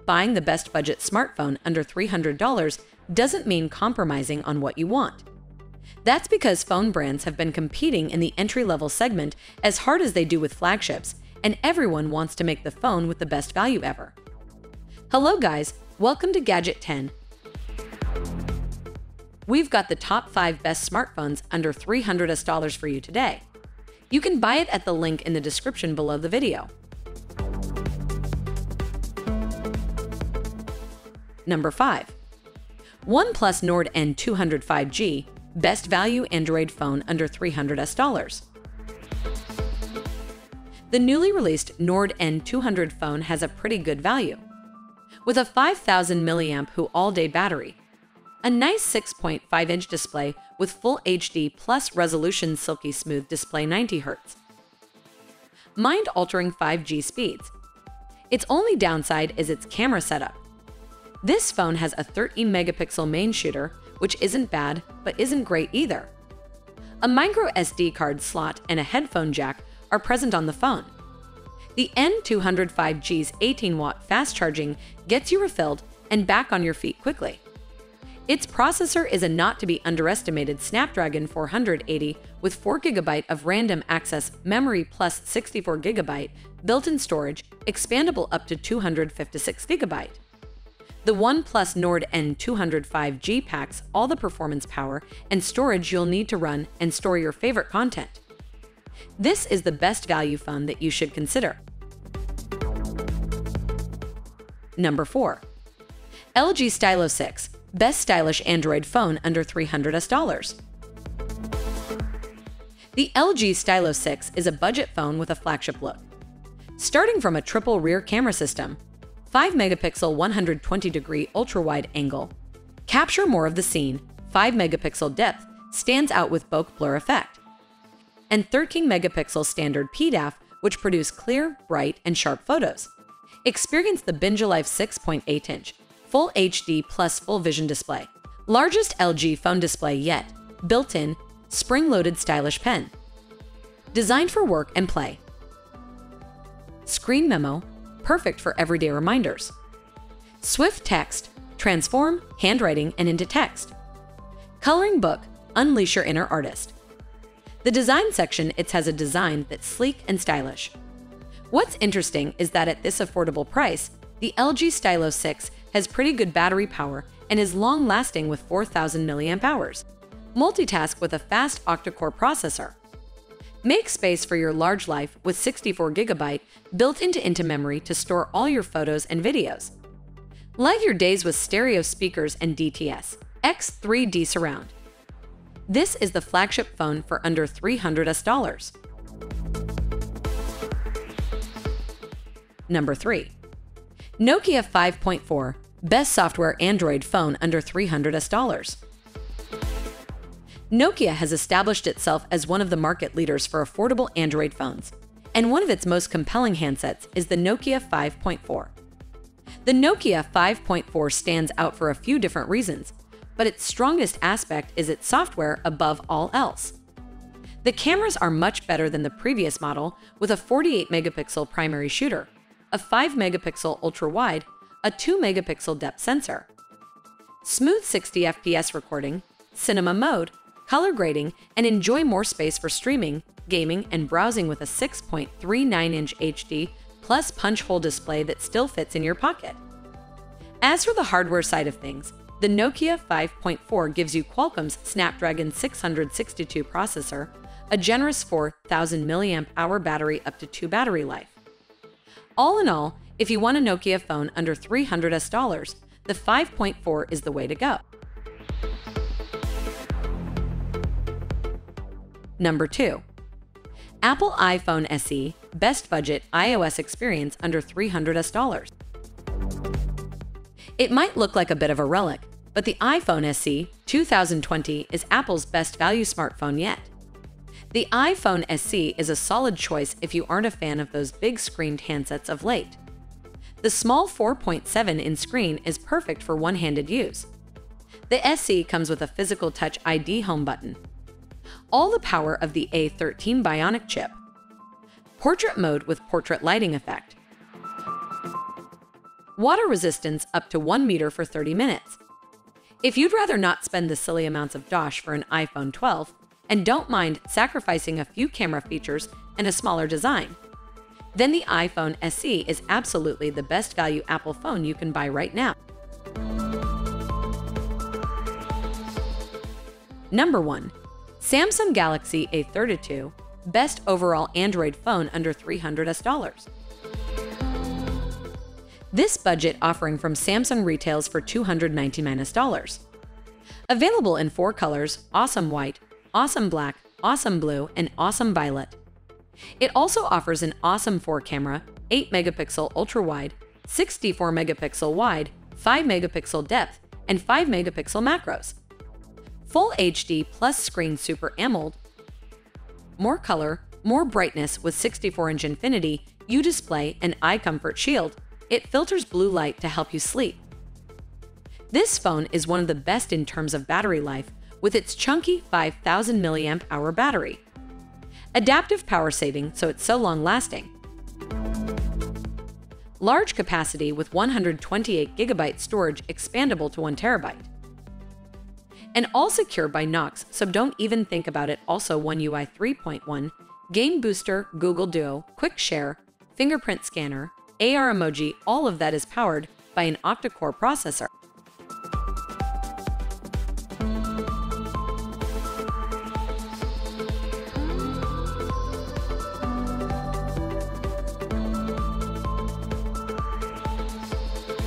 buying the best budget smartphone under $300 doesn't mean compromising on what you want. That's because phone brands have been competing in the entry-level segment as hard as they do with flagships, and everyone wants to make the phone with the best value ever. Hello guys, welcome to Gadget 10. We've got the top 5 best smartphones under $300 for you today. You can buy it at the link in the description below the video. Number 5. OnePlus Nord N200 5G, best value Android phone under $300. The newly released Nord N200 phone has a pretty good value. With a 5000 mAh all-day battery, a nice 6.5-inch display with Full HD plus resolution silky smooth display 90Hz. Mind-altering 5G speeds. Its only downside is its camera setup. This phone has a 13-megapixel main shooter, which isn't bad, but isn't great either. A micro SD card slot and a headphone jack are present on the phone. The N200 5G's 18-watt fast charging gets you refilled and back on your feet quickly. Its processor is a not-to-be-underestimated Snapdragon 480 with 4GB of random access memory plus 64GB built-in storage, expandable up to 256GB. The OnePlus Nord N200 5G packs all the performance power and storage you'll need to run and store your favorite content. This is the best value phone that you should consider. Number 4. LG Stylo 6, best stylish Android phone under $300. The LG Stylo 6 is a budget phone with a flagship look. Starting from a triple rear camera system, 5-megapixel 120-degree ultra-wide angle, capture more of the scene, 5-megapixel depth stands out with bokeh blur effect, and 13-megapixel standard PDAF, which produce clear, bright, and sharp photos. Experience the BenjaLife 6.8-inch, Full HD plus full vision display. Largest LG phone display yet, built-in, spring-loaded stylish pen. Designed for work and play. Screen memo, perfect for everyday reminders. Swift text, transform handwriting and into text. Coloring book, unleash your inner artist. The design section, it has a design that's sleek and stylish. What's interesting is that at this affordable price, the LG Stylo 6 has pretty good battery power and is long-lasting with 4000 mAh. Multitask with a fast octa-core processor. Make space for your large life with 64GB built into memory to store all your photos and videos. Light your days with stereo speakers and DTS X 3D surround. This is the flagship phone for under $300. Number 3. Nokia 5.4, best software Android phone under $300. Nokia has established itself as one of the market leaders for affordable Android phones, and one of its most compelling handsets is the Nokia 5.4. The Nokia 5.4 stands out for a few different reasons, but its strongest aspect is its software above all else. The cameras are much better than the previous model with a 48-megapixel primary shooter, a 5-megapixel ultra-wide, a 2-megapixel depth sensor, smooth 60 FPS recording, cinema mode, color grading, and enjoy more space for streaming, gaming, and browsing with a 6.39-inch HD plus punch-hole display that still fits in your pocket. As for the hardware side of things, the Nokia 5.4 gives you Qualcomm's Snapdragon 662 processor, a generous 4000 mAh battery up to 2 battery life. All in all, if you want a Nokia phone under $300, the 5.4 is the way to go. Number 2. Apple iPhone SE, best budget iOS experience under $300. It might look like a bit of a relic, but the iPhone SE 2020 is Apple's best value smartphone yet. The iPhone SE is a solid choice if you aren't a fan of those big screened handsets of late. The small 4.7-inch screen is perfect for one-handed use. The SE comes with a physical touch ID home button. All the power of the A13 Bionic chip. Portrait mode with portrait lighting effect. Water resistance up to 1 meter for 30 minutes. If you'd rather not spend the silly amounts of dosh for an iPhone 12 and don't mind sacrificing a few camera features and a smaller design, then the iPhone SE is absolutely the best value Apple phone you can buy right now. Number 1. Samsung Galaxy A32, best overall Android phone under $300. This budget offering from Samsung retails for $299. Available in 4 colors: awesome white, awesome black, awesome blue, and awesome violet. It also offers an awesome 4-camera, 8-megapixel ultra-wide, 64-megapixel wide, 5-megapixel depth, and 5-megapixel macros. Full HD plus screen Super AMOLED. More color, more brightness with 64-inch Infinity U-Display and Eye Comfort Shield. It filters blue light to help you sleep. This phone is one of the best in terms of battery life with its chunky 5,000 mAh battery. Adaptive power saving, so it's so long-lasting. Large capacity with 128GB storage expandable to 1 TB. And all secured by Knox, so don't even think about it. Also One UI 3.1, Game Booster, Google Duo, Quick Share, fingerprint scanner, AR emoji, all of that is powered by an octa-core processor.